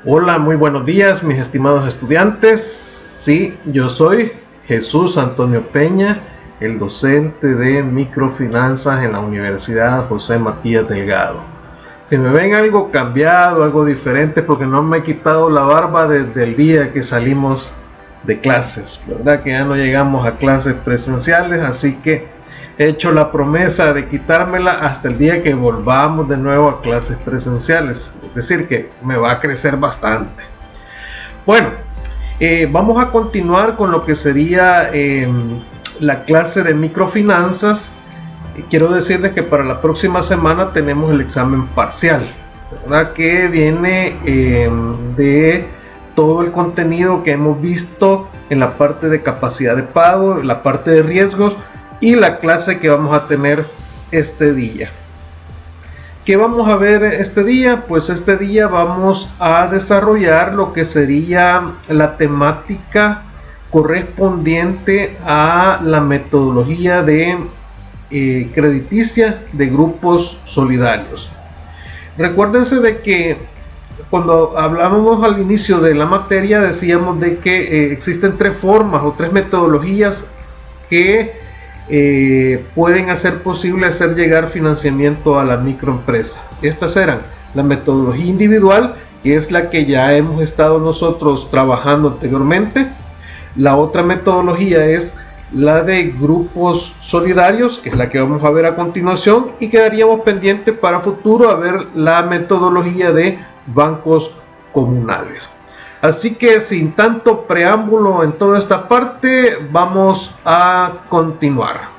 Hola, muy buenos días, mis estimados estudiantes. Sí, yo soy Jesús Antonio Peña, el docente de microfinanzas en la Universidad José Matías Delgado. Si me ven algo cambiado, algo diferente, porque no me he quitado la barba desde el día que salimos de clases, ¿verdad? Que ya no llegamos a clases presenciales, así que he hecho la promesa de quitármela hasta el día que volvamos de nuevo a clases presenciales. Es decir, que me va a crecer bastante. Bueno, vamos a continuar con lo que sería la clase de microfinanzas. Quiero decirles que para la próxima semana tenemos el examen parcial, ¿verdad? Que viene de todo el contenido que hemos visto en la parte de capacidad de pago, la parte de riesgos y la clase que vamos a tener este día. ¿Qué vamos a ver este día? Pues este día vamos a desarrollar lo que sería la temática correspondiente a la metodología de crediticia de grupos solidarios. Recuérdense de que cuando hablábamos al inicio de la materia decíamos de que existen tres formas o tres metodologías que pueden hacer posible hacer llegar financiamiento a la microempresa. Estas eran la metodología individual, que es la que ya hemos estado nosotros trabajando anteriormente. La otra metodología es la de grupos solidarios, que es la que vamos a ver a continuación, y quedaríamos pendientes para futuro a ver la metodología de bancos comunales. Así que sin tanto preámbulo en toda esta parte, vamos a continuar.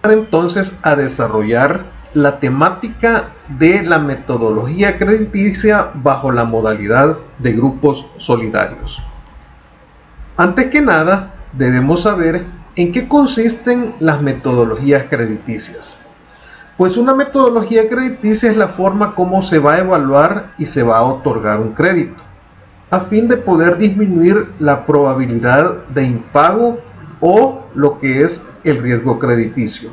Entonces a desarrollar la temática de la metodología crediticia bajo la modalidad de grupos solidarios. Antes que nada, debemos saber en qué consisten las metodologías crediticias. Pues una metodología crediticia es la forma como se va a evaluar y se va a otorgar un crédito, a fin de poder disminuir la probabilidad de impago o lo que es el riesgo crediticio.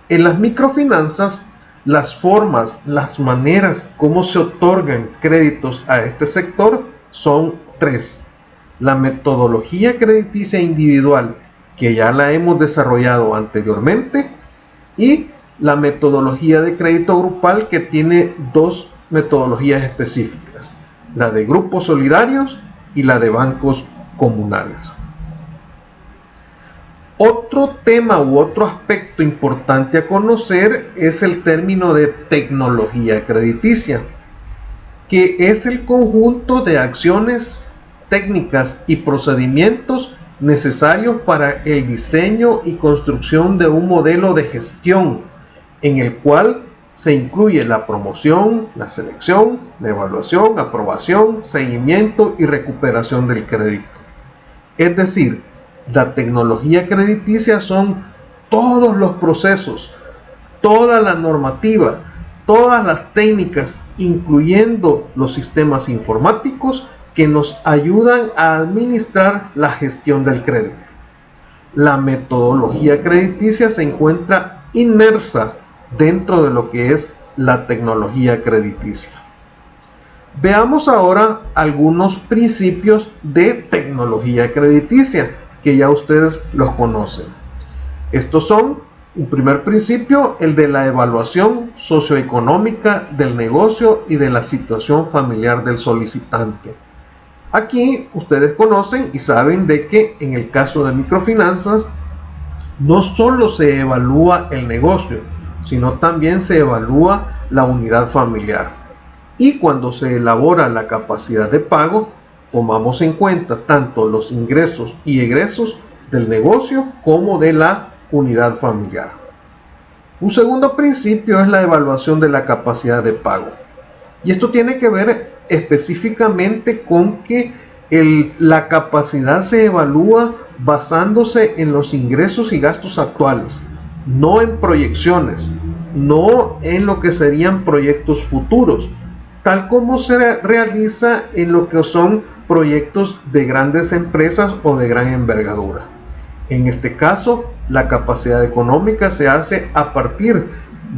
En las microfinanzas, las formas, las maneras como se otorgan créditos a este sector son tres. La metodología crediticia individual, que ya la hemos desarrollado anteriormente, y la metodología de crédito grupal, que tiene dos metodologías específicas, la de grupos solidarios y la de bancos comunales. Otro tema u otro aspecto importante a conocer es el término de tecnología crediticia, que es el conjunto de acciones, técnicas y procedimientos necesarios para el diseño y construcción de un modelo de gestión en el cual se incluye la promoción, la selección, la evaluación, aprobación, seguimiento y recuperación del crédito. Es decir, la tecnología crediticia son todos los procesos, toda la normativa, todas las técnicas, incluyendo los sistemas informáticos que nos ayudan a administrar la gestión del crédito. La metodología crediticia se encuentra inmersa dentro de lo que es la tecnología crediticia. Veamos ahora algunos principios de tecnología crediticia que ya ustedes los conocen. Estos son, un primer principio, el de la evaluación socioeconómica del negocio y de la situación familiar del solicitante. Aquí ustedes conocen y saben de que en el caso de microfinanzas no solo se evalúa el negocio, sino también se evalúa la unidad familiar. Y cuando se elabora la capacidad de pago, tomamos en cuenta tanto los ingresos y egresos del negocio como de la unidad familiar. Un segundo principio es la evaluación de la capacidad de pago. Y esto tiene que ver específicamente con que la capacidad se evalúa basándose en los ingresos y gastos actuales, no en proyecciones, no en lo que serían proyectos futuros, tal como se realiza en lo que son proyectos de grandes empresas o de gran envergadura. En este caso, la capacidad económica se hace a partir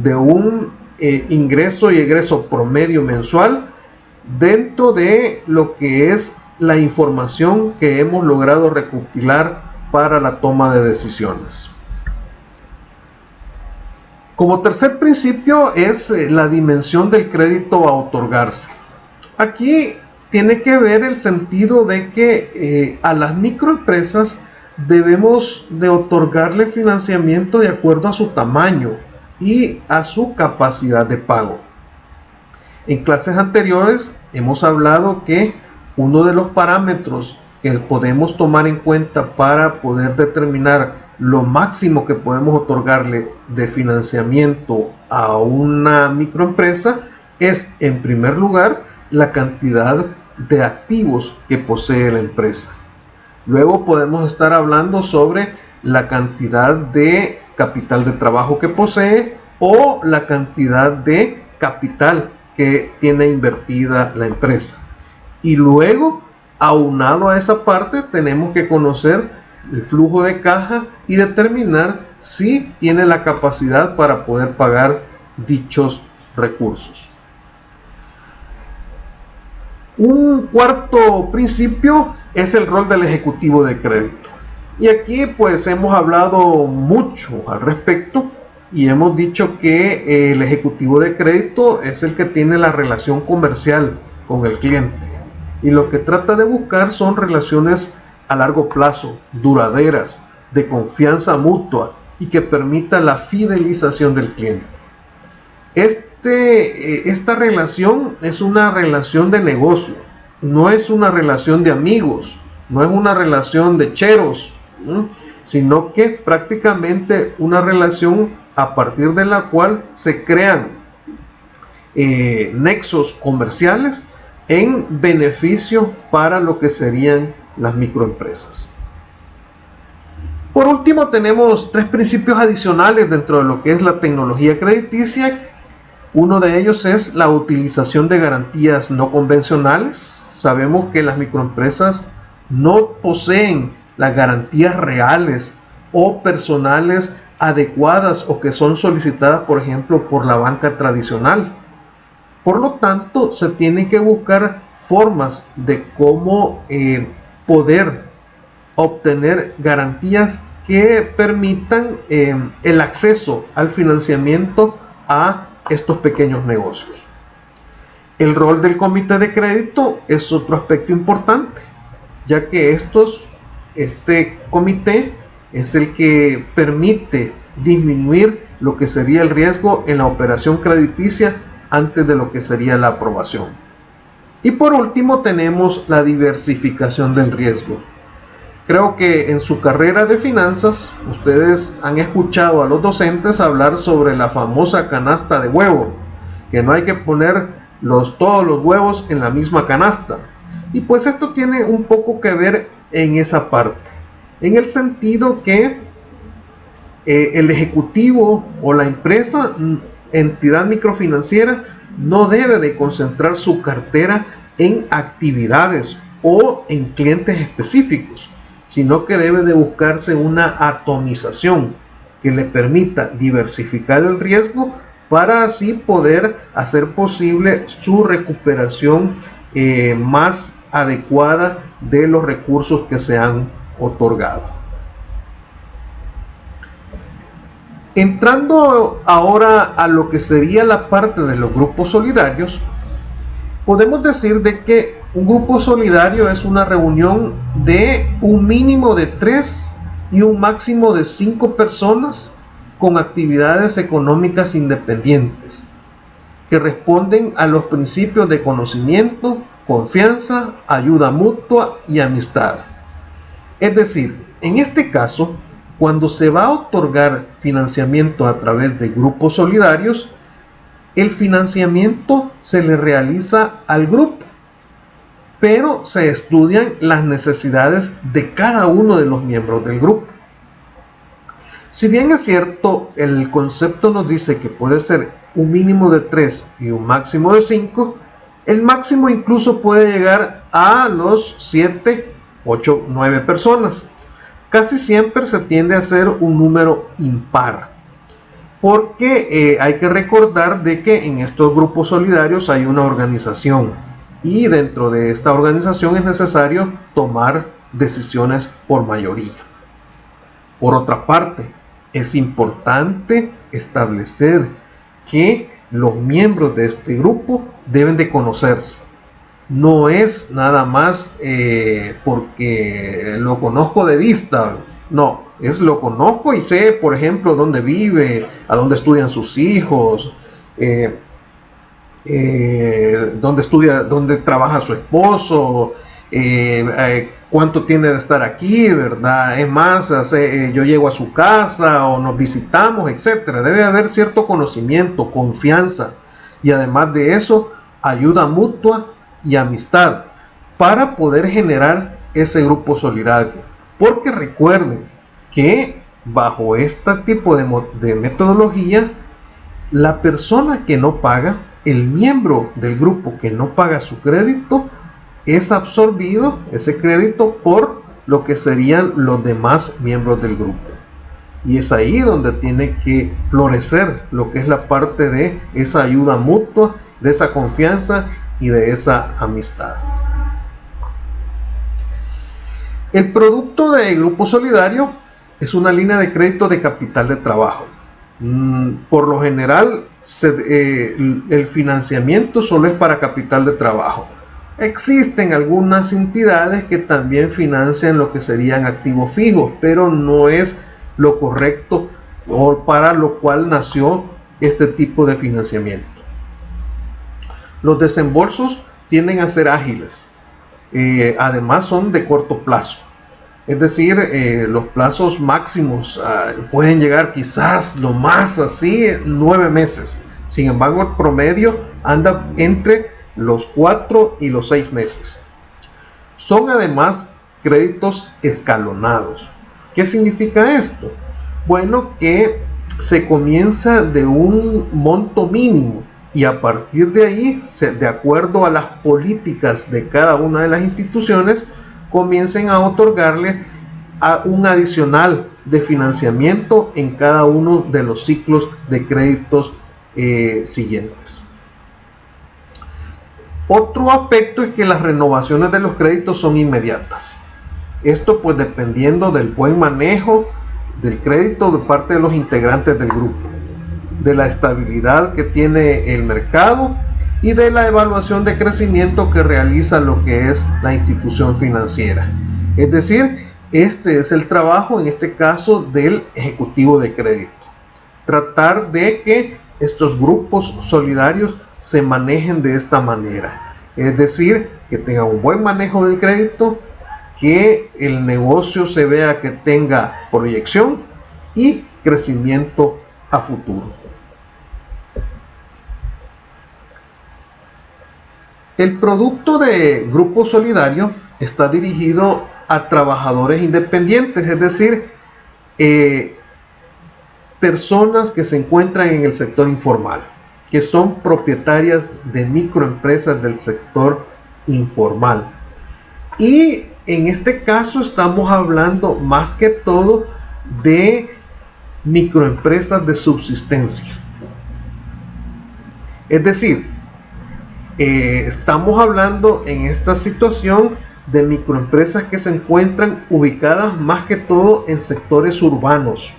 de un ingreso y egreso promedio mensual dentro de lo que es la información que hemos logrado recopilar para la toma de decisiones. Como tercer principio es la dimensión del crédito a otorgarse. Aquí tiene que ver el sentido de que a las microempresas debemos de otorgarle financiamiento de acuerdo a su tamaño y a su capacidad de pago. En clases anteriores hemos hablado que uno de los parámetros que podemos tomar en cuenta para poder determinar lo máximo que podemos otorgarle de financiamiento a una microempresa es, en primer lugar, la cantidad de activos que posee la empresa. Luego podemos estar hablando sobre la cantidad de capital de trabajo que posee o la cantidad de capital que tiene invertida la empresa. Y luego, aunado a esa parte, tenemos que conocer el flujo de caja y determinar si tiene la capacidad para poder pagar dichos recursos. Un cuarto principio es el rol del ejecutivo de crédito. Y aquí pues hemos hablado mucho al respecto y hemos dicho que el ejecutivo de crédito es el que tiene la relación comercial con el cliente. Y lo que trata de buscar son relaciones a largo plazo, duraderas, de confianza mutua y que permita la fidelización del cliente. Esta relación es una relación de negocio, no es una relación de amigos, no es una relación de cheros, sino que prácticamente una relación a partir de la cual se crean nexos comerciales en beneficio para lo que serían las microempresas. Por último, tenemos tres principios adicionales dentro de lo que es la tecnología crediticia. Uno de ellos es la utilización de garantías no convencionales. Sabemos que las microempresas no poseen las garantías reales o personales adecuadas o que son solicitadas, por ejemplo, por la banca tradicional. Por lo tanto, se tienen que buscar formas de cómo poder obtener garantías que permitan el acceso al financiamiento a estos pequeños negocios. El rol del comité de crédito es otro aspecto importante, ya que este comité es el que permite disminuir lo que sería el riesgo en la operación crediticia antes de lo que sería la aprobación. Y por último tenemos la diversificación del riesgo. Creo que en su carrera de finanzas ustedes han escuchado a los docentes hablar sobre la famosa canasta de huevo, que no hay que poner todos los huevos en la misma canasta. Y pues esto tiene un poco que ver en esa parte, en el sentido que el ejecutivo o la empresa, entidad microfinanciera, no debe de concentrar su cartera en actividades o en clientes específicos, sino que debe de buscarse una atomización que le permita diversificar el riesgo para así poder hacer posible su recuperación más adecuada de los recursos que se han otorgado. Entrando ahora a lo que sería la parte de los grupos solidarios, podemos decir de que un grupo solidario es una reunión de un mínimo de 3 y un máximo de 5 personas con actividades económicas independientes que responden a los principios de conocimiento, confianza, ayuda mutua y amistad. Es decir, en este caso, cuando se va a otorgar financiamiento a través de grupos solidarios, el financiamiento se le realiza al grupo, pero se estudian las necesidades de cada uno de los miembros del grupo. Si bien es cierto, el concepto nos dice que puede ser un mínimo de 3 y un máximo de 5, el máximo incluso puede llegar a los 7, 8, 9 personas. Casi siempre se tiende a ser un número impar. porque hay que recordar de que en estos grupos solidarios hay una organización y dentro de esta organización es necesario tomar decisiones por mayoría. Por otra parte, es importante establecer que los miembros de este grupo deben de conocerse. No es nada más porque lo conozco de vista, no, es lo conozco y sé, por ejemplo, dónde vive, a dónde estudian sus hijos, dónde trabaja su esposo, cuánto tiene de estar aquí, ¿verdad? Es más, yo llego a su casa o nos visitamos, etcétera. Debe haber cierto conocimiento, confianza y además de eso, ayuda mutua y amistad para poder generar ese grupo solidario. Porque recuerden que bajo este tipo de metodología, la persona que no paga, el miembro del grupo que no paga su crédito, es absorbido ese crédito por lo que serían los demás miembros del grupo. Y es ahí donde tiene que florecer lo que es la parte de esa ayuda mutua, de esa confianza y de esa amistad. El producto de Grupo Solidario es una línea de crédito de capital de trabajo. Por lo general, el financiamiento solo es para capital de trabajo. Existen algunas entidades que también financian lo que serían activos fijos, pero no es lo correcto o para lo cual nació este tipo de financiamiento. Los desembolsos tienden a ser ágiles, además son de corto plazo. Es decir, los plazos máximos pueden llegar quizás lo más así 9 meses. Sin embargo, el promedio anda entre los 4 y los 6 meses. Son además créditos escalonados. ¿Qué significa esto? Bueno, que se comienza de un monto mínimo y a partir de ahí, de acuerdo a las políticas de cada una de las instituciones, comiencen a otorgarle a un adicional de financiamiento en cada uno de los ciclos de créditos siguientes. Otro aspecto es que las renovaciones de los créditos son inmediatas. Esto pues dependiendo del buen manejo del crédito de parte de los integrantes del grupo, de la estabilidad que tiene el mercado y de la evaluación de crecimiento que realiza lo que es la institución financiera. Es decir, este es el trabajo en este caso del ejecutivo de crédito. Tratar de que estos grupos solidarios se manejen de esta manera. Es decir, que tengan un buen manejo del crédito, que el negocio se vea que tenga proyección y crecimiento a futuro. El producto de Grupo Solidario está dirigido a trabajadores independientes, es decir, personas que se encuentran en el sector informal, que son propietarias de microempresas del sector informal. Y en este caso estamos hablando más que todo de microempresas de subsistencia. Es decir, estamos hablando en esta situación de microempresas que se encuentran ubicadas más que todo en sectores urbanos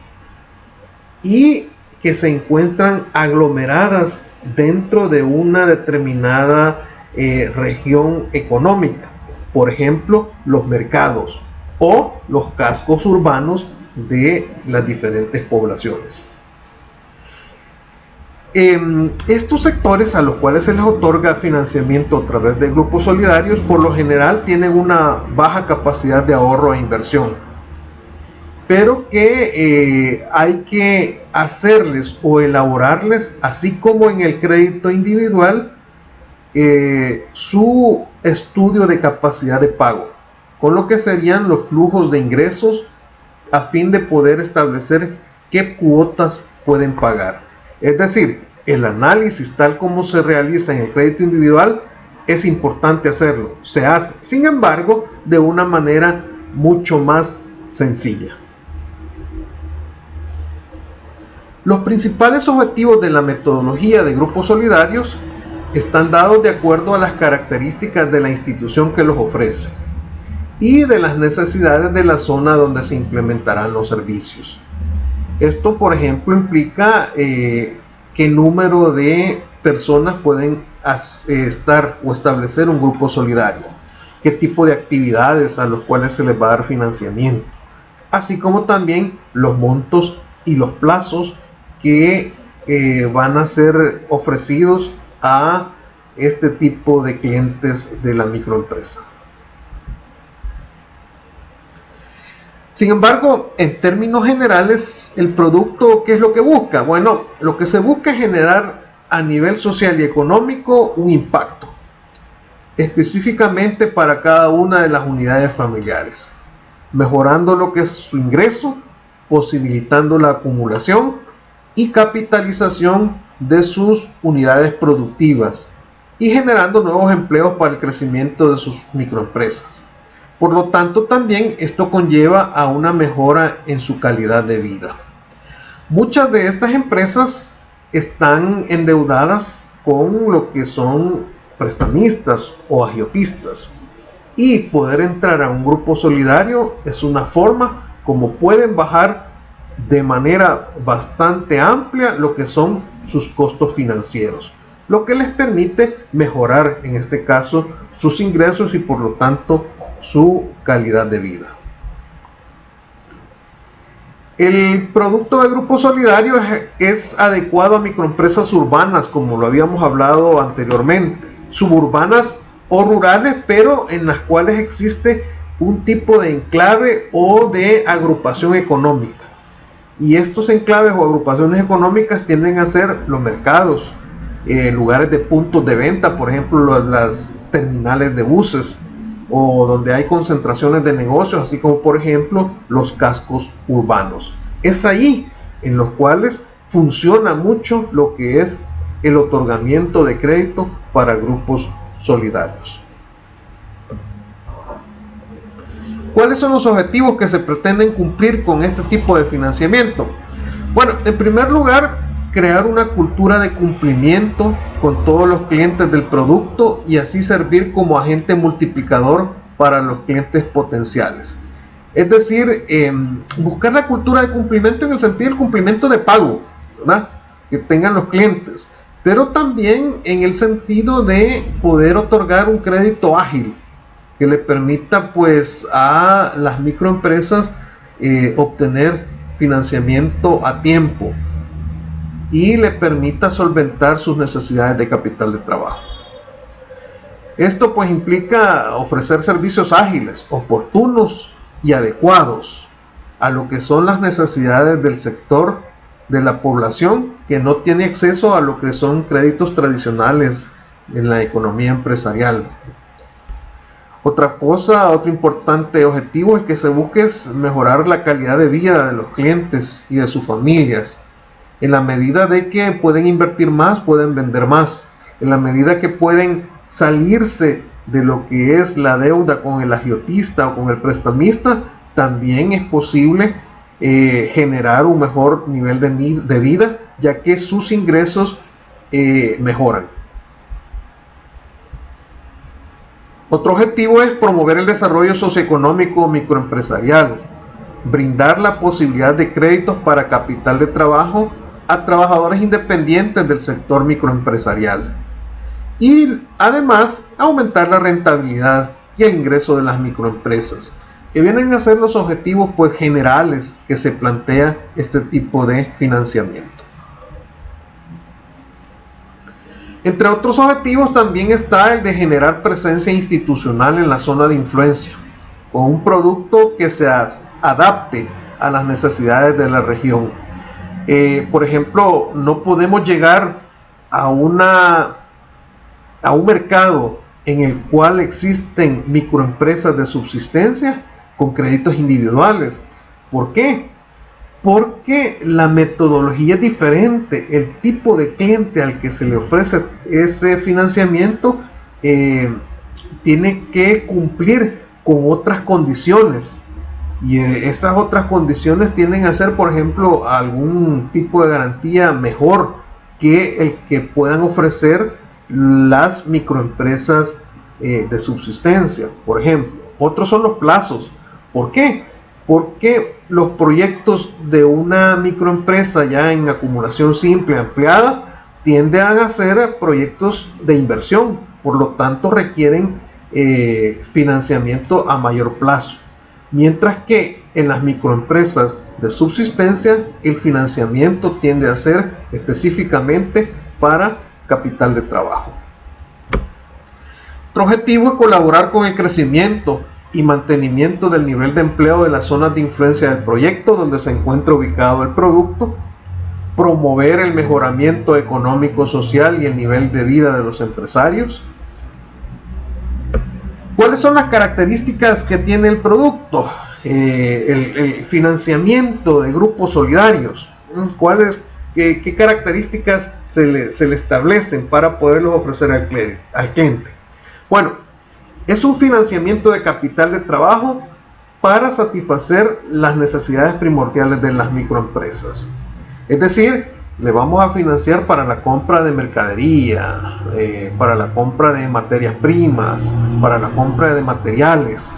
y que se encuentran aglomeradas dentro de una determinada región económica. Por ejemplo, los mercados o los cascos urbanos de las diferentes poblaciones. Estos sectores a los cuales se les otorga financiamiento a través de grupos solidarios por lo general tienen una baja capacidad de ahorro e inversión, pero que hay que hacerles o elaborarles, así como en el crédito individual, su estudio de capacidad de pago, con lo que serían los flujos de ingresos a fin de poder establecer qué cuotas pueden pagar. Es decir, el análisis tal como se realiza en el crédito individual es importante hacerlo, se hace, sin embargo, de una manera mucho más sencilla. Los principales objetivos de la metodología de grupos solidarios están dados de acuerdo a las características de la institución que los ofrece y de las necesidades de la zona donde se implementarán los servicios. Esto, por ejemplo, implica qué número de personas pueden estar o establecer un grupo solidario, qué tipo de actividades a los cuales se les va a dar financiamiento, así como también los montos y los plazos que van a ser ofrecidos a este tipo de clientes de la microempresa. Sin embargo, en términos generales, el producto, ¿qué es lo que busca? Bueno, lo que se busca es generar a nivel social y económico un impacto, específicamente para cada una de las unidades familiares, mejorando lo que es su ingreso, posibilitando la acumulación y capitalización de sus unidades productivas y generando nuevos empleos para el crecimiento de sus microempresas. Por lo tanto, también esto conlleva a una mejora en su calidad de vida. Muchas de estas empresas están endeudadas con lo que son prestamistas o agiotistas, y poder entrar a un grupo solidario es una forma como pueden bajar de manera bastante amplia lo que son sus costos financieros, lo que les permite mejorar en este caso sus ingresos y por lo tanto su calidad de vida. El producto de grupo solidario es adecuado a microempresas urbanas, como lo habíamos hablado anteriormente, suburbanas o rurales, pero en las cuales existe un tipo de enclave o de agrupación económica. Y estos enclaves o agrupaciones económicas tienden a ser los mercados, lugares de puntos de venta, por ejemplo las terminales de buses, o donde hay concentraciones de negocios, así como por ejemplo los cascos urbanos. Es ahí en los cuales funciona mucho lo que es el otorgamiento de crédito para grupos solidarios. ¿Cuáles son los objetivos que se pretenden cumplir con este tipo de financiamiento? Bueno, en primer lugar, crear una cultura de cumplimiento con todos los clientes del producto y así servir como agente multiplicador para los clientes potenciales. Es decir, buscar la cultura de cumplimiento en el sentido del cumplimiento de pago, ¿verdad?, que tengan los clientes, pero también en el sentido de poder otorgar un crédito ágil que le permita pues a las microempresas obtener financiamiento a tiempo y le permita solventar sus necesidades de capital de trabajo. Esto pues implica ofrecer servicios ágiles, oportunos y adecuados a lo que son las necesidades del sector de la población que no tiene acceso a lo que son créditos tradicionales en la economía empresarial. Otro importante objetivo es que se busque mejorar la calidad de vida de los clientes y de sus familias. En la medida de que pueden invertir más, pueden vender más. En la medida que pueden salirse de lo que es la deuda con el agiotista o con el prestamista, también es posible generar un mejor nivel de vida, ya que sus ingresos mejoran. Otro objetivo es promover el desarrollo socioeconómico microempresarial, brindar la posibilidad de créditos para capital de trabajo a trabajadores independientes del sector microempresarial y además aumentar la rentabilidad y el ingreso de las microempresas, que vienen a ser los objetivos pues generales que se plantea este tipo de financiamiento. Entre otros objetivos también está el de generar presencia institucional en la zona de influencia, con un producto que se adapte a las necesidades de la región. Por ejemplo, no podemos llegar a un mercado en el cual existen microempresas de subsistencia con créditos individuales. ¿Por qué? Porque la metodología es diferente, el tipo de cliente al que se le ofrece ese financiamiento tiene que cumplir con otras condiciones Y esas otras condiciones tienden a ser, por ejemplo, algún tipo de garantía mejor que el que puedan ofrecer las microempresas de subsistencia, por ejemplo. Otros son los plazos. ¿Por qué? Porque los proyectos de una microempresa ya en acumulación simple ampliada tienden a ser proyectos de inversión, por lo tanto requieren financiamiento a mayor plazo. Mientras que en las microempresas de subsistencia el financiamiento tiende a ser específicamente para capital de trabajo. Otro objetivo es colaborar con el crecimiento y mantenimiento del nivel de empleo de las zonas de influencia del proyecto donde se encuentra ubicado el producto, promover el mejoramiento económico, social y el nivel de vida de los empresarios. ¿Cuáles son las características que tiene el producto? El financiamiento de grupos solidarios. ¿Qué características se le establecen para poderlos ofrecer al cliente? Bueno, es un financiamiento de capital de trabajo para satisfacer las necesidades primordiales de las microempresas. Es decir, le vamos a financiar para la compra de mercadería, para la compra de materias primas, para la compra de materiales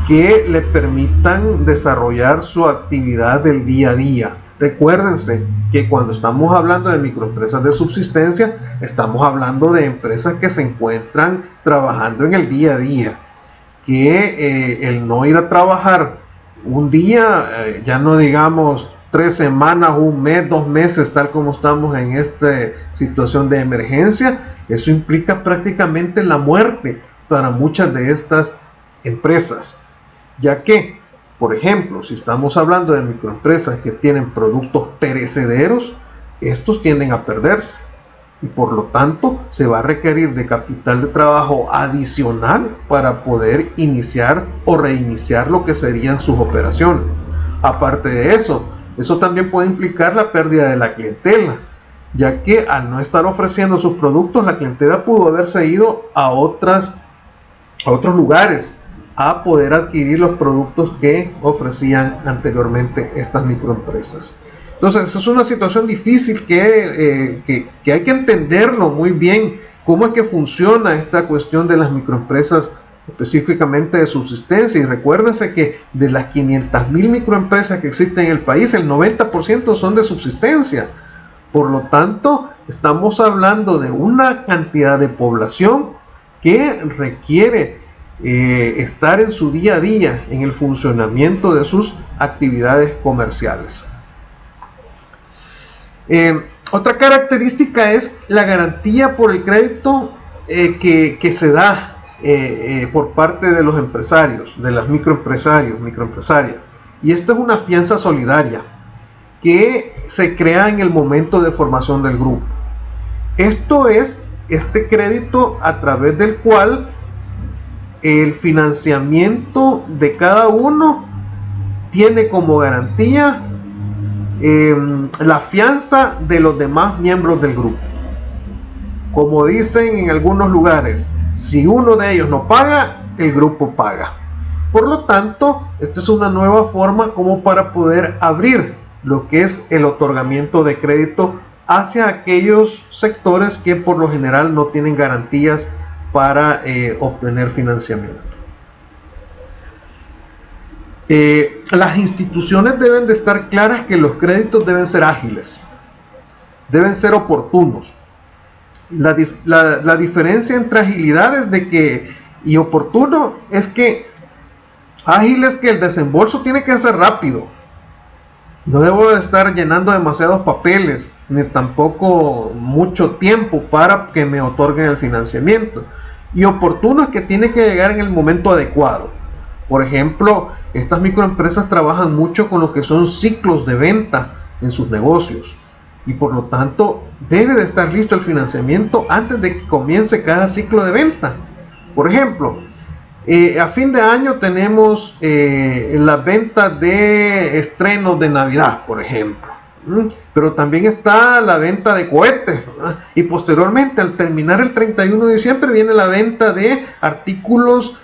que le permitan desarrollar su actividad del día a día. Recuérdense que cuando estamos hablando de microempresas de subsistencia, estamos hablando de empresas que se encuentran trabajando en el día a día, que el no ir a trabajar un día, ya no digamos 3 semanas, un mes, 2 meses, tal como estamos en esta situación de emergencia, eso implica prácticamente la muerte para muchas de estas empresas, ya que, por ejemplo, si estamos hablando de microempresas que tienen productos perecederos, estos tienden a perderse y por lo tanto se va a requerir de capital de trabajo adicional para poder iniciar o reiniciar lo que serían sus operaciones. Aparte de eso también puede implicar la pérdida de la clientela, ya que al no estar ofreciendo sus productos, la clientela pudo haberse ido a otros lugares a poder adquirir los productos que ofrecían anteriormente estas microempresas. Entonces, es una situación difícil que hay que entenderlo muy bien, cómo es que funciona esta cuestión de las microempresas específicamente de subsistencia. Y recuérdense que de las 500,000 microempresas que existen en el país, el 90% son de subsistencia. Por lo tanto, estamos hablando de una cantidad de población que requiere estar en su día a día en el funcionamiento de sus actividades comerciales. Otra característica es la garantía por el crédito que se da por parte de los empresarios, de las microempresarias. Y esto es una fianza solidaria que se crea en el momento de formación del grupo. Esto es este crédito a través del cual el financiamiento de cada uno tiene como garantía la fianza de los demás miembros del grupo. Como dicen en algunos lugares, si uno de ellos no paga, el grupo paga. Por lo tanto, esta es una nueva forma como para poder abrir lo que es el otorgamiento de crédito hacia aquellos sectores que por lo general no tienen garantías para obtener financiamiento. Las instituciones deben de estar claras que los créditos deben ser ágiles, deben ser oportunos. La diferencia entre agilidad y oportuno es que ágil es que el desembolso tiene que ser rápido. No debo de estar llenando demasiados papeles, ni tampoco mucho tiempo para que me otorguen el financiamiento. Y oportuno es que tiene que llegar en el momento adecuado. Por ejemplo, estas microempresas trabajan mucho con lo que son ciclos de venta en sus negocios. Y por lo tanto, debe de estar listo el financiamiento antes de que comience cada ciclo de venta. Por ejemplo, a fin de año tenemos la venta de estrenos de Navidad, por ejemplo. Pero también está la venta de cohetes, ¿verdad? Y posteriormente, al terminar el 31 de diciembre, viene la venta de artículos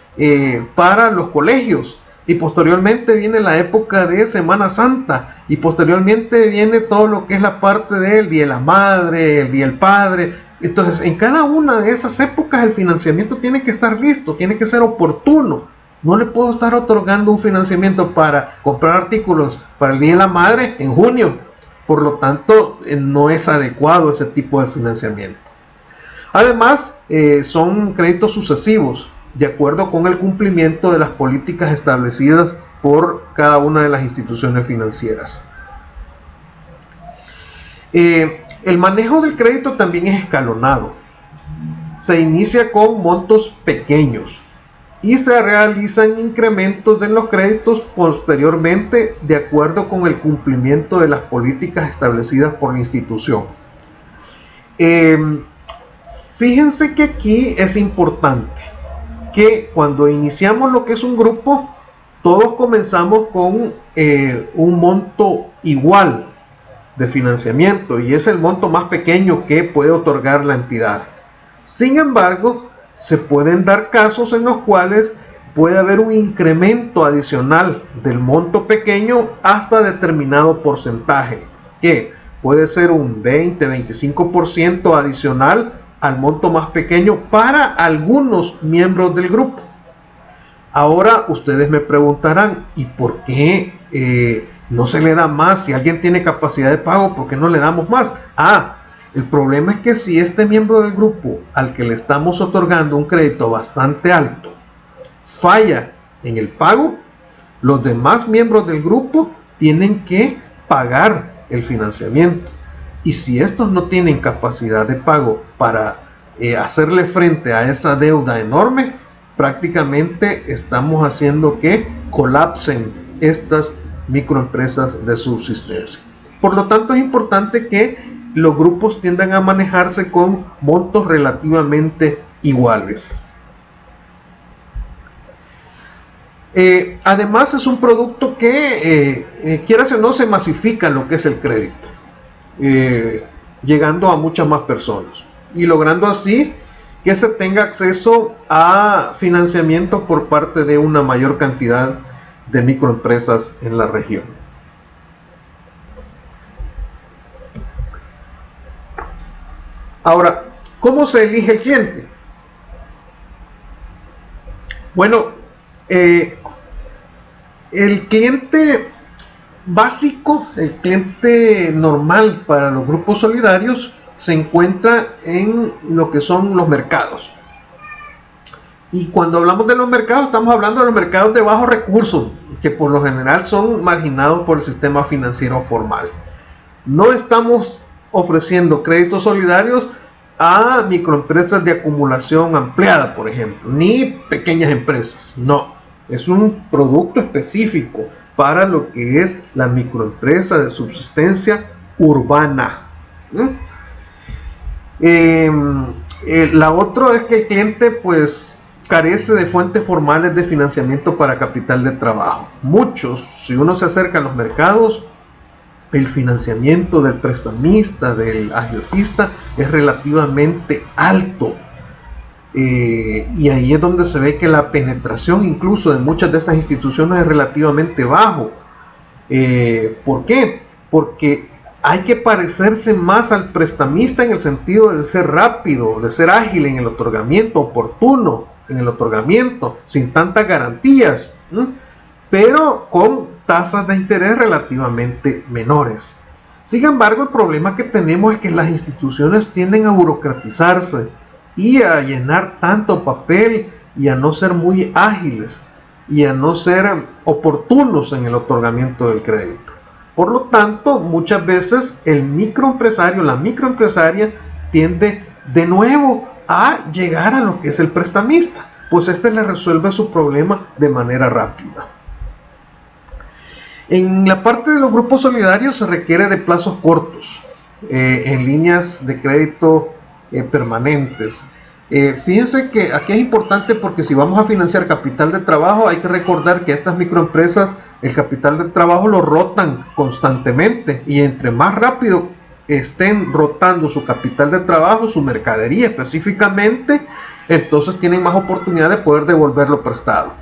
para los colegios. y posteriormente viene la época de Semana Santa, y posteriormente viene todo lo que es la parte del Día de la Madre, el Día del Padre. Entonces, en cada una de esas épocas el financiamiento tiene que estar listo, tiene que ser oportuno. No le puedo estar otorgando un financiamiento para comprar artículos para el Día de la Madre en junio. Por lo tanto, no es adecuado ese tipo de financiamiento. Además, son créditos sucesivos, de acuerdo con el cumplimiento de las políticas establecidas por cada una de las instituciones financieras. El manejo del crédito también es escalonado. Se inicia con montos pequeños y se realizan incrementos de los créditos posteriormente de acuerdo con el cumplimiento de las políticas establecidas por la institución. Fíjense que aquí es importante que cuando iniciamos lo que es un grupo, todos comenzamos con un monto igual de financiamiento, y es el monto más pequeño que puede otorgar la entidad. Sin embargo, se pueden dar casos en los cuales puede haber un incremento adicional del monto pequeño hasta determinado porcentaje, que puede ser un 20-25% adicional al monto más pequeño para algunos miembros del grupo. Ahora ustedes me preguntarán, ¿y por qué no se le da más? Si alguien tiene capacidad de pago, ¿por qué no le damos más? El problema es que si este miembro del grupo al que le estamos otorgando un crédito bastante alto falla en el pago, los demás miembros del grupo tienen que pagar el financiamiento. Y si estos no tienen capacidad de pago para hacerle frente a esa deuda enorme, prácticamente estamos haciendo que colapsen estas microempresas de subsistencia. Por lo tanto, es importante que los grupos tiendan a manejarse con montos relativamente iguales. Además, es un producto que, quieras o no, se masifica lo que es el crédito, llegando a muchas más personas y logrando así que se tenga acceso a financiamiento por parte de una mayor cantidad de microempresas en la región. Ahora, ¿cómo se elige el cliente? Bueno, el cliente básico, el cliente normal para los grupos solidarios, se encuentra en lo que son los mercados. Y cuando hablamos de los mercados, estamos hablando de los mercados de bajos recursos, que por lo general son marginados por el sistema financiero formal. No estamos ofreciendo créditos solidarios a microempresas de acumulación ampliada, por ejemplo, ni pequeñas empresas. No, es un producto específico para lo que es la microempresa de subsistencia urbana. La otra es que el cliente pues carece de fuentes formales de financiamiento para capital de trabajo. Muchos, si uno se acerca a los mercados, el financiamiento del prestamista, del agiotista, es relativamente alto. Y ahí es donde se ve que la penetración incluso de muchas de estas instituciones es relativamente bajo. ¿Por qué? Porque hay que parecerse más al prestamista en el sentido de ser rápido, de ser ágil en el otorgamiento, oportuno en el otorgamiento, sin tantas garantías, pero con tasas de interés relativamente menores. Sin embargo, el problema que tenemos es que las instituciones tienden a burocratizarse y a llenar tanto papel y a no ser muy ágiles y a no ser oportunos en el otorgamiento del crédito. Por lo tanto, muchas veces el microempresario, la microempresaria, tiende de nuevo a llegar a lo que es el prestamista, pues este le resuelve su problema de manera rápida. En la parte de los grupos solidarios se requiere de plazos cortos, en líneas de crédito permanentes. Fíjense que aquí es importante porque si vamos a financiar capital de trabajo, hay que recordar que estas microempresas, el capital de trabajo lo rotan constantemente, y entre más rápido estén rotando su capital de trabajo, su mercadería específicamente, entonces tienen más oportunidad de poder devolverlo prestado.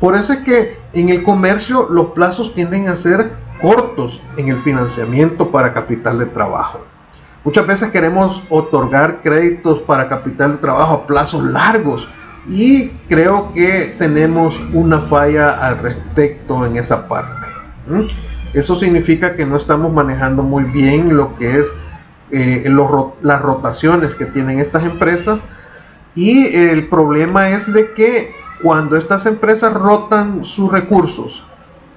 Por eso es que en el comercio los plazos tienden a ser cortos en el financiamiento para capital de trabajo. Muchas veces queremos otorgar créditos para capital de trabajo a plazos largos y creo que tenemos una falla al respecto en esa parte. Eso significa que no estamos manejando muy bien lo que es las rotaciones que tienen estas empresas, y el problema es de que cuando estas empresas rotan sus recursos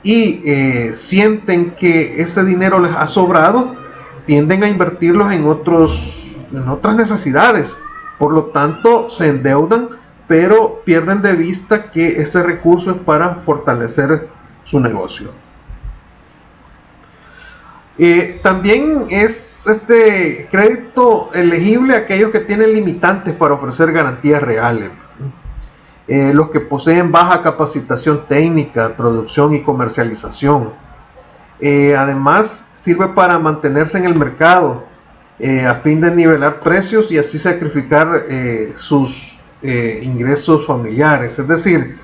y sienten que ese dinero les ha sobrado, tienden a invertirlos en otras necesidades. Por lo tanto, se endeudan, pero pierden de vista que ese recurso es para fortalecer su negocio. También es este crédito elegible a aquellos que tienen limitantes para ofrecer garantías reales. Los que poseen baja capacitación técnica, producción y comercialización. Además, sirve para mantenerse en el mercado a fin de nivelar precios y así sacrificar sus ingresos familiares. Es decir,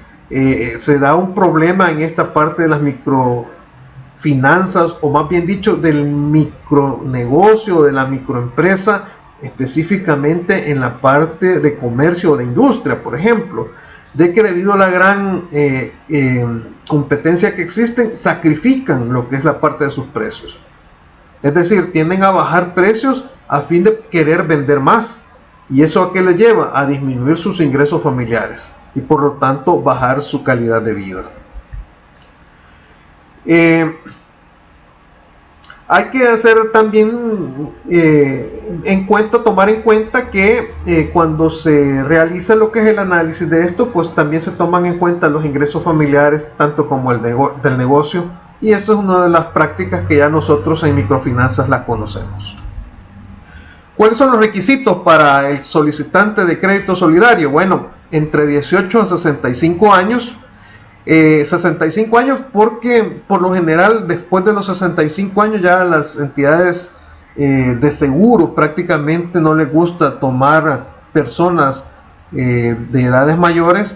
se da un problema en esta parte de las microfinanzas, o más bien dicho, del micronegocio, de la microempresa, específicamente en la parte de comercio o de industria, por ejemplo, de que debido a la gran competencia que existen, sacrifican lo que es la parte de sus precios. Es decir, tienden a bajar precios a fin de querer vender más. ¿Y eso a qué les lleva? A disminuir sus ingresos familiares y por lo tanto bajar su calidad de vida. Hay que hacer también tomar en cuenta que cuando se realiza lo que es el análisis de esto, pues también se toman en cuenta los ingresos familiares, tanto como el del negocio, y eso es una de las prácticas que ya nosotros en microfinanzas la conocemos. ¿Cuáles son los requisitos para el solicitante de crédito solidario? Bueno, entre 18 a 65 años. 65 años porque por lo general después de los 65 años ya las entidades de seguro prácticamente no les gusta tomar personas de edades mayores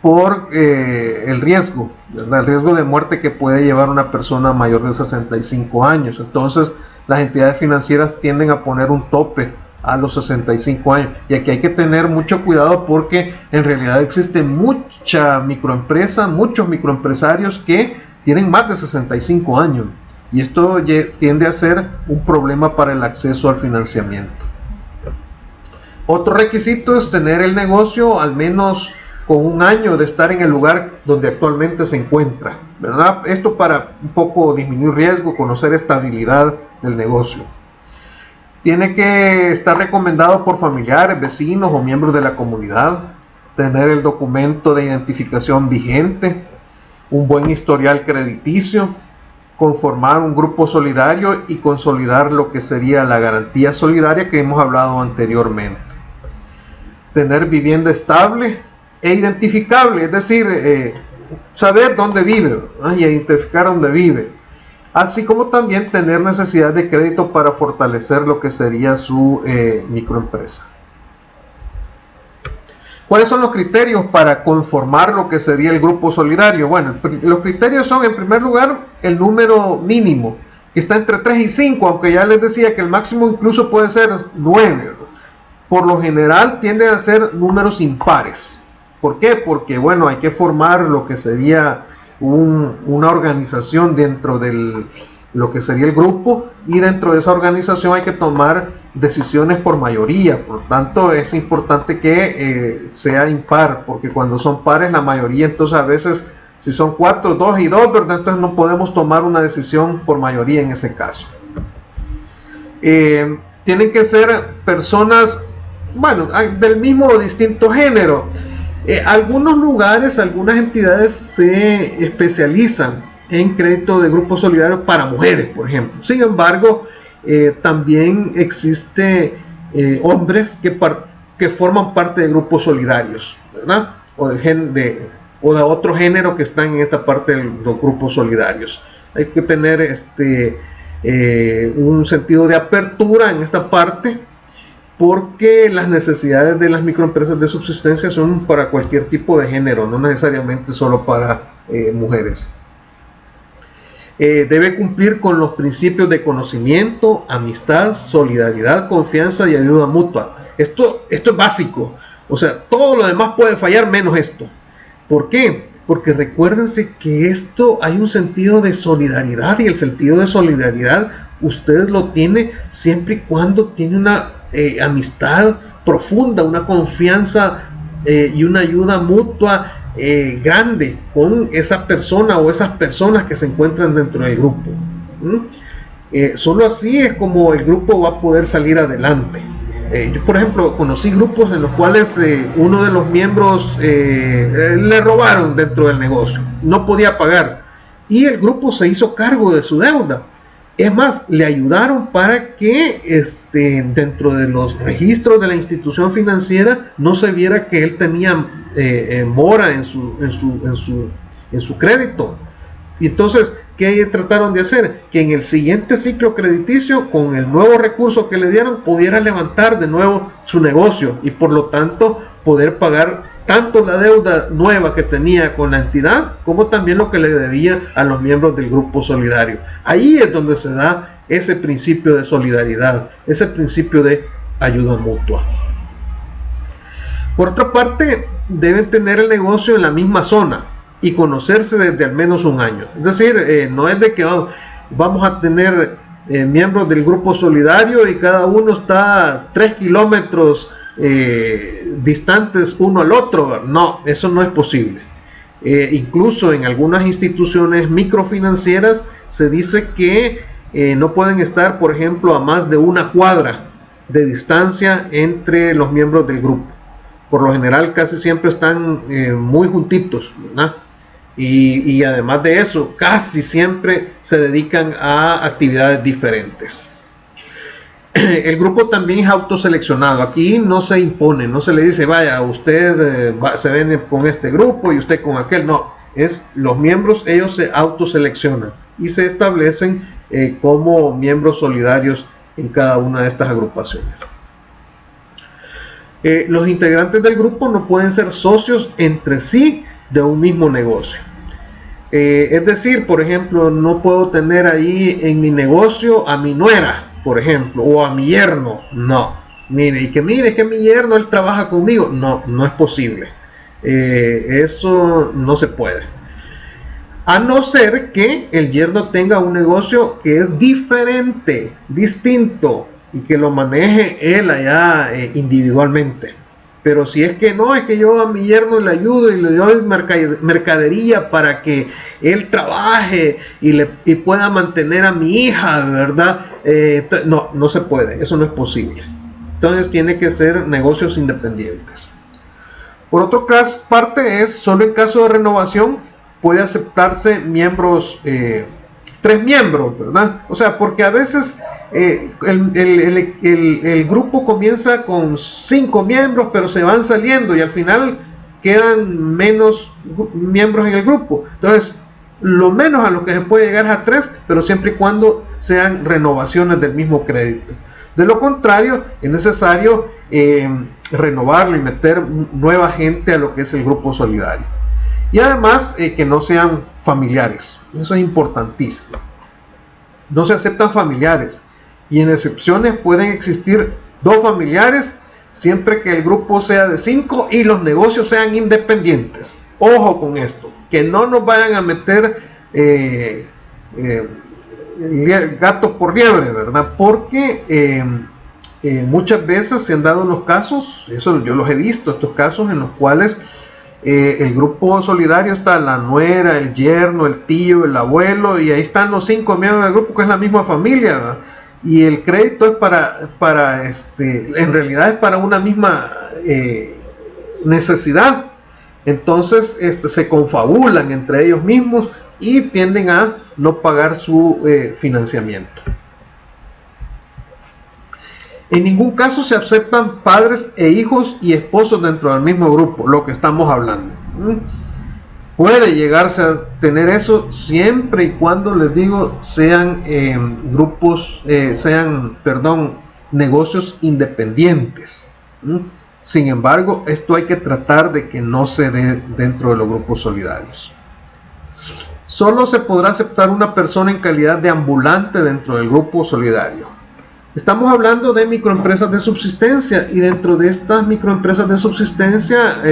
por el riesgo, ¿verdad? El riesgo de muerte que puede llevar una persona mayor de 65 años. Entonces las entidades financieras tienden a poner un tope a los 65 años. Y aquí hay que tener mucho cuidado porque en realidad existe mucha microempresa, muchos microempresarios que tienen más de 65 años. Y esto tiende a ser un problema para el acceso al financiamiento. Otro requisito es tener el negocio al menos con un año de estar en el lugar donde actualmente se encuentra, ¿verdad? Esto para un poco disminuir riesgo, conocer estabilidad del negocio. Tiene que estar recomendado por familiares, vecinos o miembros de la comunidad, tener el documento de identificación vigente, un buen historial crediticio, conformar un grupo solidario y consolidar lo que sería la garantía solidaria que hemos hablado anteriormente. Tener vivienda estable e identificable, es decir, saber dónde vive, y identificar dónde vive. Así como también tener necesidad de crédito para fortalecer lo que sería su microempresa. ¿Cuáles son los criterios para conformar lo que sería el grupo solidario? Bueno, los criterios son, en primer lugar, el número mínimo, que está entre 3 y 5, aunque ya les decía que el máximo incluso puede ser 9. Por lo general tienden a ser números impares. ¿Por qué? Porque, bueno, hay que formar lo que sería una organización dentro de lo que sería el grupo, y dentro de esa organización hay que tomar decisiones por mayoría. Por lo tanto es importante que sea impar, porque cuando son pares la mayoría, entonces a veces si son 4, 2 y 2, ¿verdad? Entonces no podemos tomar una decisión por mayoría en ese caso. Tienen que ser personas, bueno, del mismo o distinto género. Algunos lugares, algunas entidades se especializan en crédito de grupos solidarios para mujeres, por ejemplo. Sin embargo, también existe hombres que forman parte de grupos solidarios, ¿verdad? O de otro género que están en esta parte de los grupos solidarios. Hay que tener un sentido de apertura en esta parte. porque las necesidades de las microempresas de subsistencia son para cualquier tipo de género, no necesariamente solo para mujeres. Debe cumplir con los principios de conocimiento, amistad, solidaridad, confianza y ayuda mutua. Esto es básico. O sea, todo lo demás puede fallar menos esto. ¿Por qué? Porque recuérdense que esto hay un sentido de solidaridad, y el sentido de solidaridad usted lo tiene siempre y cuando tiene una amistad profunda, una confianza y una ayuda mutua grande con esa persona o esas personas que se encuentran dentro del grupo. Solo así es como el grupo va a poder salir adelante. Yo, por ejemplo, conocí grupos en los cuales uno de los miembros le robaron dentro del negocio, no podía pagar, y el grupo se hizo cargo de su deuda. Es más, le ayudaron para que dentro de los registros de la institución financiera no se viera que él tenía mora en su crédito. Y entonces, ¿qué trataron de hacer? Que en el siguiente ciclo crediticio, con el nuevo recurso que le dieron, pudiera levantar de nuevo su negocio y por lo tanto poder pagar tanto la deuda nueva que tenía con la entidad como también lo que le debía a los miembros del grupo solidario. Ahí es donde se da ese principio de solidaridad, ese principio de ayuda mutua. Por otra parte, deben tener el negocio en la misma zona y conocerse desde al menos un año. Es decir, no es de que vamos a tener miembros del grupo solidario y cada uno está 3 kilómetros distantes uno al otro. No, eso no es posible. Incluso en algunas instituciones microfinancieras se dice que no pueden estar, por ejemplo, a más de 1 cuadra de distancia entre los miembros del grupo. Por lo general casi siempre están muy juntitos, ¿verdad? Y además de eso, casi siempre se dedican a actividades diferentes. El grupo también es autoseleccionado. Aquí no se impone, no se le dice, vaya, usted se viene con este grupo y usted con aquel. No, los miembros, ellos se autoseleccionan y se establecen como miembros solidarios en cada una de estas agrupaciones. Los integrantes del grupo no pueden ser socios entre sí de un mismo negocio. Es decir, por ejemplo, no puedo tener ahí en mi negocio a mi nuera, por ejemplo, o a mi yerno. No, mire que mi yerno, él trabaja conmigo. No, no es posible. Eso no se puede. A no ser que el yerno tenga un negocio que es diferente, distinto, y que lo maneje él allá individualmente. Pero si es que no, es que yo a mi yerno le ayudo y le doy mercadería para que él trabaje y pueda mantener a mi hija, ¿verdad? No, no se puede, eso no es posible. Entonces tiene que ser negocios independientes. Por otra parte, solo en caso de renovación puede aceptarse miembros, 3 miembros, ¿verdad? O sea, porque a veces el grupo comienza con 5 miembros, pero se van saliendo y al final quedan menos miembros en el grupo. Entonces, lo menos a lo que se puede llegar es a 3, pero siempre y cuando sean renovaciones del mismo crédito. De lo contrario, es necesario renovarlo y meter nueva gente a lo que es el grupo solidario. Y además que no sean familiares, eso es importantísimo. No se aceptan familiares y en excepciones pueden existir 2 familiares siempre que el grupo sea de 5 y los negocios sean independientes. Ojo con esto, que no nos vayan a meter gato por liebre, ¿verdad? Porque muchas veces se han dado los casos, eso yo los he visto, estos casos en los cuales el grupo solidario está la nuera, el yerno, el tío, el abuelo, y ahí están los 5 miembros del grupo, que es la misma familia, ¿verdad? Y el crédito es en realidad es para una misma necesidad. Entonces se confabulan entre ellos mismos y tienden a no pagar su financiamiento. En ningún caso se aceptan padres e hijos y esposos dentro del mismo grupo, lo que estamos hablando. Puede llegarse a tener eso siempre y cuando, les digo, sean negocios independientes. Sin embargo, esto hay que tratar de que no se dé dentro de los grupos solidarios. Solo se podrá aceptar una persona en calidad de ambulante dentro del grupo solidario. Estamos hablando de microempresas de subsistencia, y dentro de estas microempresas de subsistencia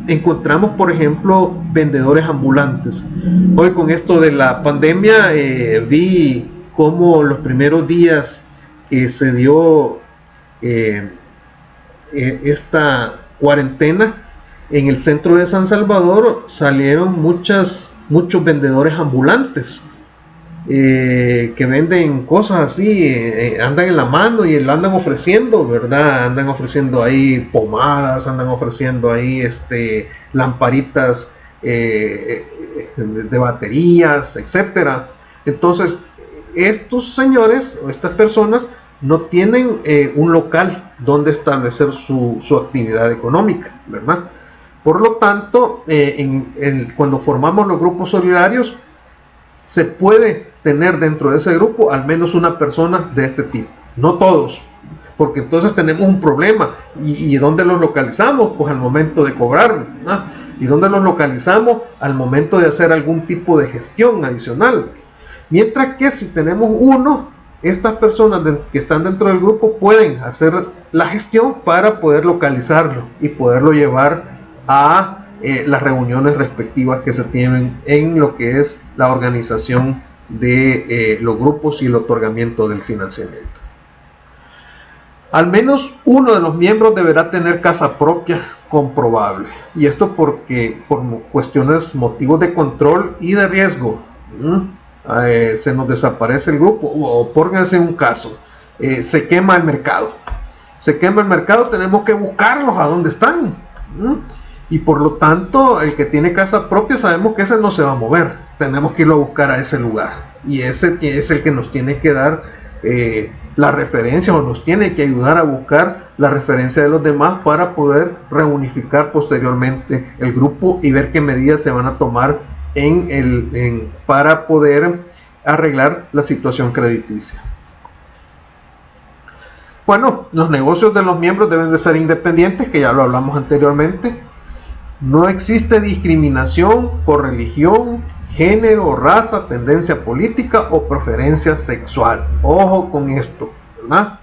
encontramos, por ejemplo, vendedores ambulantes. Hoy, con esto de la pandemia, vi cómo los primeros días que se dio esta cuarentena, en el centro de San Salvador salieron muchos vendedores ambulantes que venden cosas así, andan en la mano y lo andan ofreciendo, ¿verdad? Andan ofreciendo ahí pomadas, andan ofreciendo ahí lamparitas de baterías, etcétera. Entonces, estos señores o estas personas no tienen un local donde establecer su actividad económica, ¿verdad? Por lo tanto, cuando formamos los grupos solidarios, se puede tener dentro de ese grupo al menos una persona de este tipo, no todos, porque entonces tenemos un problema. ¿Y dónde los localizamos? Pues al momento de cobrar, ¿no? ¿Y dónde los localizamos? Al momento de hacer algún tipo de gestión adicional. Mientras que si tenemos uno, estas personas que están dentro del grupo pueden hacer la gestión para poder localizarlo y poderlo llevar a las reuniones respectivas que se tienen en lo que es la organización de los grupos y el otorgamiento del financiamiento. Al menos uno de los miembros deberá tener casa propia comprobable, y esto porque por motivos de control y de riesgo se nos desaparece el grupo, o pónganse un caso, se quema el mercado, tenemos que buscarlos a dónde están, y por lo tanto el que tiene casa propia sabemos que ese no se va a mover, tenemos que irlo a buscar a ese lugar, y ese es el que nos tiene que dar la referencia, o nos tiene que ayudar a buscar la referencia de los demás para poder reunificar posteriormente el grupo y ver qué medidas se van a tomar para poder arreglar la situación crediticia. Bueno, los negocios de los miembros deben de ser independientes, que ya lo hablamos anteriormente. No existe discriminación por religión, género, raza, tendencia política o preferencia sexual. Ojo con esto, ¿verdad?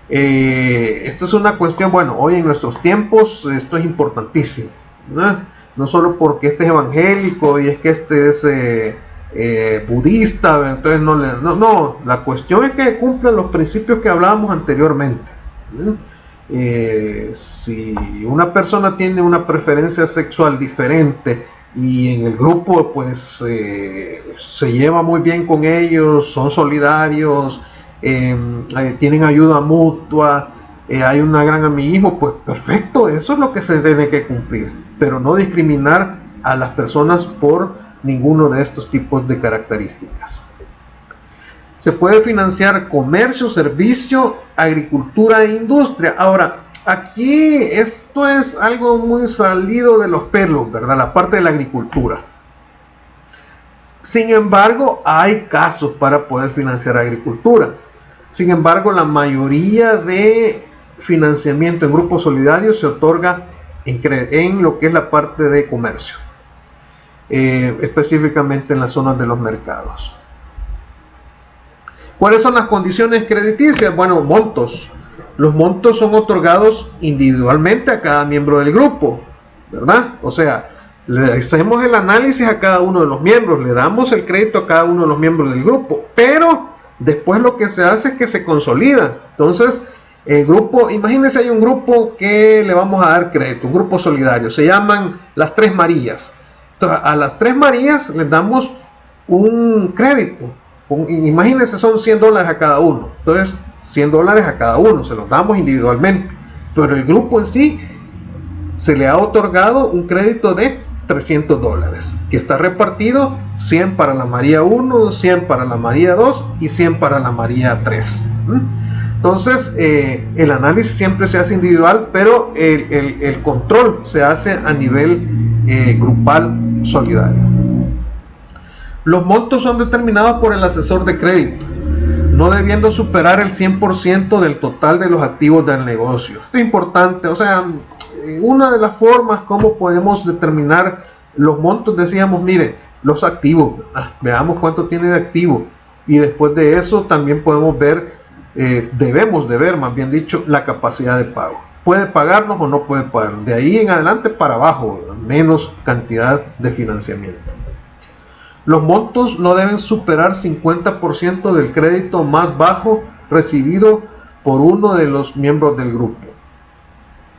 Esto es una cuestión, bueno, hoy en nuestros tiempos esto es importantísimo, ¿verdad? No solo porque este es evangélico y es que este es budista, entonces no, la cuestión es que cumplan los principios que hablábamos anteriormente, ¿verdad? Si una persona tiene una preferencia sexual diferente y en el grupo pues se lleva muy bien con ellos, son solidarios, tienen ayuda mutua, hay un gran amiguismo, pues perfecto, eso es lo que se tiene que cumplir, pero no discriminar a las personas por ninguno de estos tipos de características. Se puede financiar comercio, servicio, agricultura e industria. Ahora, aquí esto es algo muy salido de los pelos, ¿verdad? La parte de la agricultura. Sin embargo, hay casos para poder financiar agricultura. Sin embargo, la mayoría de financiamiento en grupos solidarios se otorga en lo que es la parte de comercio, específicamente en las zonas de los mercados. ¿Cuáles son las condiciones crediticias? Bueno, montos. Los montos son otorgados individualmente a cada miembro del grupo, ¿verdad? O sea, le hacemos el análisis a cada uno de los miembros, le damos el crédito a cada uno de los miembros del grupo, pero después lo que se hace es que se consolida. Entonces, el grupo, imagínense, hay un grupo que le vamos a dar crédito, un grupo solidario, se llaman las Tres Marías. Entonces, a las Tres Marías les damos un crédito. Imagínense, son $100 a cada uno, entonces $100 a cada uno, se los damos individualmente, pero el grupo en sí se le ha otorgado un crédito de $300, que está repartido 100 para la María 1, 100 para la María 2 y 100 para la María 3. Entonces, el análisis siempre se hace individual, pero el control se hace a nivel grupal solidario. Los montos son determinados por el asesor de crédito. no debiendo superar el 100% del total de los activos del negocio. Esto es importante, o sea, una de las formas como podemos determinar los montos, decíamos, mire, los activos, veamos cuánto tiene de activo, y después de eso también podemos ver, debemos de ver, más bien dicho, la capacidad de pago. Puede pagarnos o no puede pagar, de ahí en adelante para abajo, menos cantidad de financiamiento. Los montos no deben superar 50% del crédito más bajo recibido por uno de los miembros del grupo.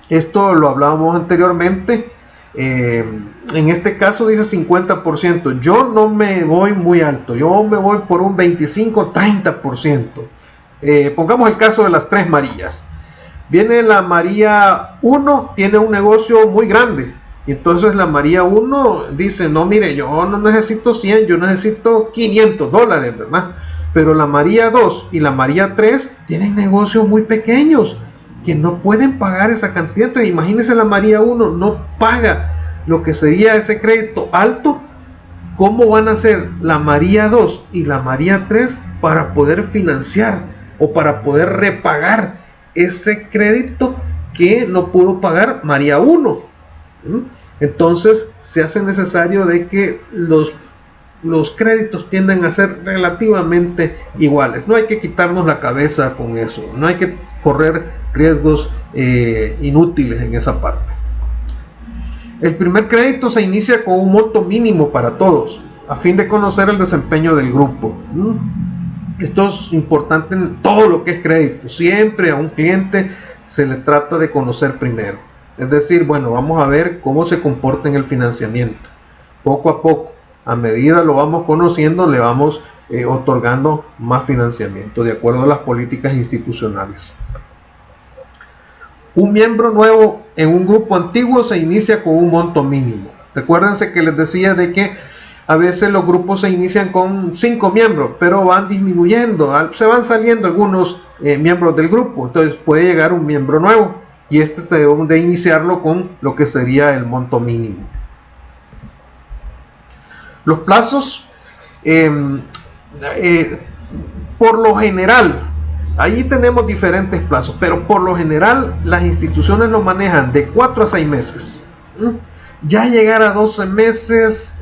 Esto lo hablábamos anteriormente. En este caso dice 50%. Yo no me voy muy alto, yo me voy por un 25-30%. Pongamos el caso de las 3 Marías. Viene la María 1, tiene un negocio muy grande. Y entonces la María 1 dice, no, mire, yo no necesito 100, yo necesito $500, ¿verdad? Pero la María 2 y la María 3 tienen negocios muy pequeños que no pueden pagar esa cantidad. Entonces, imagínense, la María 1 no paga lo que sería ese crédito alto. ¿Cómo van a hacer la María 2 y la María 3 para poder financiar o para poder repagar ese crédito que no pudo pagar María 1? Entonces se hace necesario de que los créditos tienden a ser relativamente iguales. No hay que quitarnos la cabeza con eso, no hay que correr riesgos inútiles en esa parte. El primer crédito se inicia con un monto mínimo para todos, a fin de conocer el desempeño del grupo. Esto es importante en todo lo que es crédito. Siempre a un cliente se le trata de conocer primero. Es decir, bueno, vamos a ver cómo se comporta en el financiamiento. Poco a poco, a medida lo vamos conociendo, le vamos otorgando más financiamiento de acuerdo a las políticas institucionales. Un miembro nuevo en un grupo antiguo se inicia con un monto mínimo. Recuérdense que les decía de que a veces los grupos se inician con 5 miembros, pero van disminuyendo, se van saliendo algunos miembros del grupo, entonces puede llegar un miembro nuevo. Y debemos de iniciarlo con lo que sería el monto mínimo. Los plazos, por lo general, ahí tenemos diferentes plazos, pero por lo general las instituciones lo manejan de 4 a 6 meses. Ya llegar a 12 meses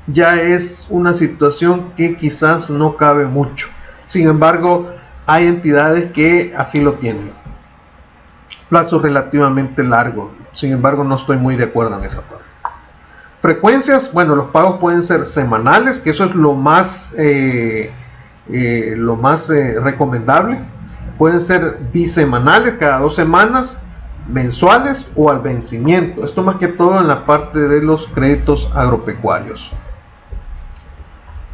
ya es una situación que quizás no cabe mucho. Sin embargo, hay entidades que así lo tienen. Plazo relativamente largo. Sin embargo, no estoy muy de acuerdo en esa parte. Frecuencias, bueno, los pagos pueden ser semanales, que eso es lo más recomendable. Pueden ser bisemanales, cada 2 semanas, mensuales o al vencimiento. Esto más que todo en la parte de los créditos agropecuarios.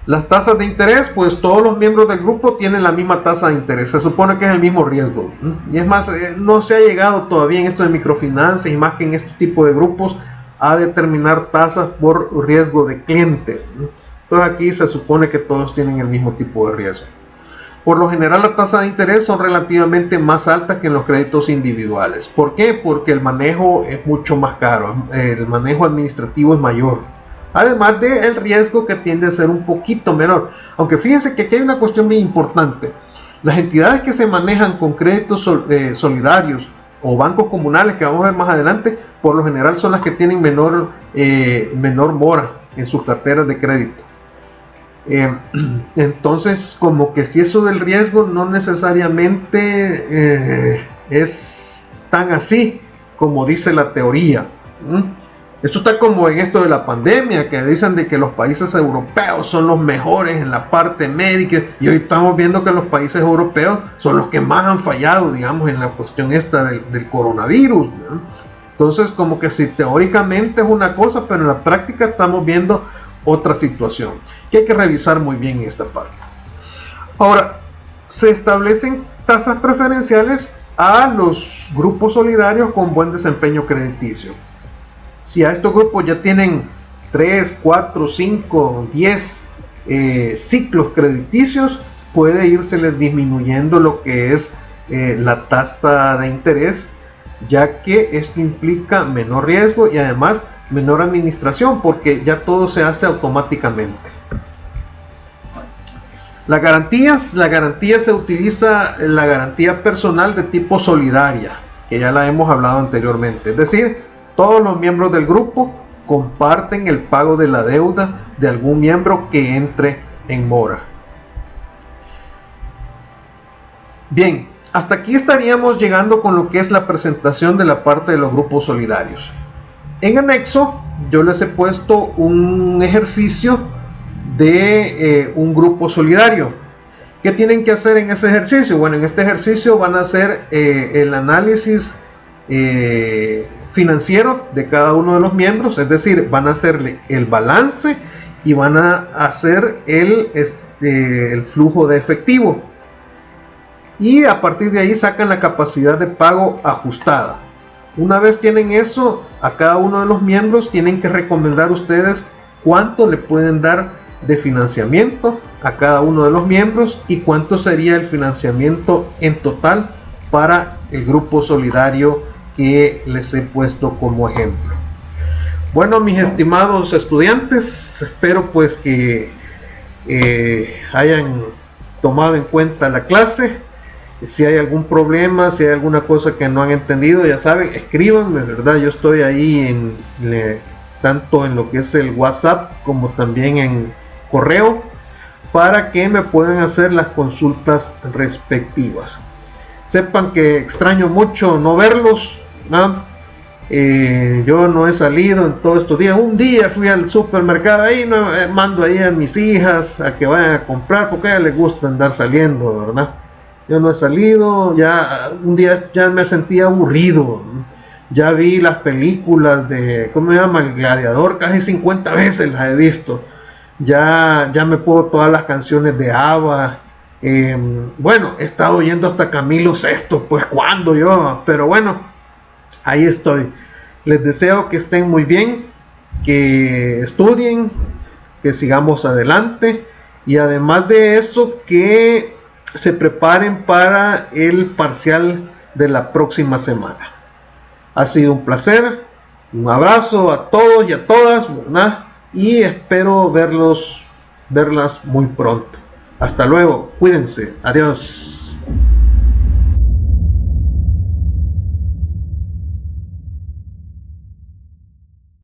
Las tasas de interés, pues todos los miembros del grupo tienen la misma tasa de interés. Se supone que es el mismo riesgo. Y es más, no se ha llegado todavía en esto de microfinanzas y más que en este tipo de grupos a determinar tasas por riesgo de cliente. Entonces aquí se supone que todos tienen el mismo tipo de riesgo. Por lo general las tasas de interés son relativamente más altas que en los créditos individuales. ¿Por qué? Porque el manejo es mucho más caro. El manejo administrativo es mayor. Además del riesgo que tiende a ser un poquito menor. Aunque fíjense que aquí hay una cuestión bien importante. Las entidades que se manejan con créditos solidarios o bancos comunales, que vamos a ver más adelante, por lo general son las que tienen menor mora en sus carteras de crédito. Entonces, como que si eso del riesgo no necesariamente es tan así como dice la teoría. Esto está como en esto de la pandemia, que dicen de que los países europeos son los mejores en la parte médica, y hoy estamos viendo que los países europeos son los que más han fallado, digamos, en la cuestión esta del coronavirus, ¿no? Entonces, como que si teóricamente es una cosa, pero en la práctica estamos viendo otra situación, que hay que revisar muy bien en esta parte. Ahora, se establecen tasas preferenciales a los grupos solidarios con buen desempeño crediticio. Si a estos grupos ya tienen 3, 4, 5, 10 ciclos crediticios, puede irseles disminuyendo lo que es la tasa de interés, ya que esto implica menor riesgo y además menor administración, porque ya todo se hace automáticamente. Las garantías, la garantía se utiliza, la garantía personal de tipo solidaria, que ya la hemos hablado anteriormente. Es decir, todos los miembros del grupo comparten el pago de la deuda de algún miembro que entre en mora. Bien, hasta aquí estaríamos llegando con lo que es la presentación de la parte de los grupos solidarios. En anexo, yo les he puesto un ejercicio de un grupo solidario. ¿Qué tienen que hacer en ese ejercicio? Bueno, en este ejercicio van a hacer el análisis financiero de cada uno de los miembros, es decir, van a hacerle el balance y van a hacer el flujo de efectivo. Y a partir de ahí sacan la capacidad de pago ajustada. Una vez tienen eso, a cada uno de los miembros tienen que recomendar ustedes cuánto le pueden dar de financiamiento a cada uno de los miembros y cuánto sería el financiamiento en total para el grupo solidario que les he puesto como ejemplo. Bueno, mis estimados estudiantes, espero pues que hayan tomado en cuenta la clase. Si hay algún problema, si hay alguna cosa que no han entendido, ya saben, escríbanme, ¿verdad? Yo estoy ahí tanto en lo que es el WhatsApp como también en correo para que me puedan hacer las consultas respectivas. Sepan que extraño mucho no verlos, ¿no? Yo no he salido en todos estos días. Un día fui al supermercado, ahí mando ahí a mis hijas a que vayan a comprar porque a ellas les gusta andar saliendo, ¿verdad? Yo no he salido, ya un día ya me sentí aburrido. Ya vi las películas de, ¿cómo se llama? El Gladiador, casi 50 veces las he visto. Ya me puedo todas las canciones de ABBA. Bueno, he estado oyendo hasta Camilo Sesto, pues cuando yo, pero bueno, ahí estoy. Les deseo que estén muy bien, que estudien, que sigamos adelante y además de eso que se preparen para el parcial de la próxima semana. Ha sido un placer, un abrazo a todos y a todas, ¿verdad? Y espero verlas muy pronto. Hasta luego, cuídense, adiós.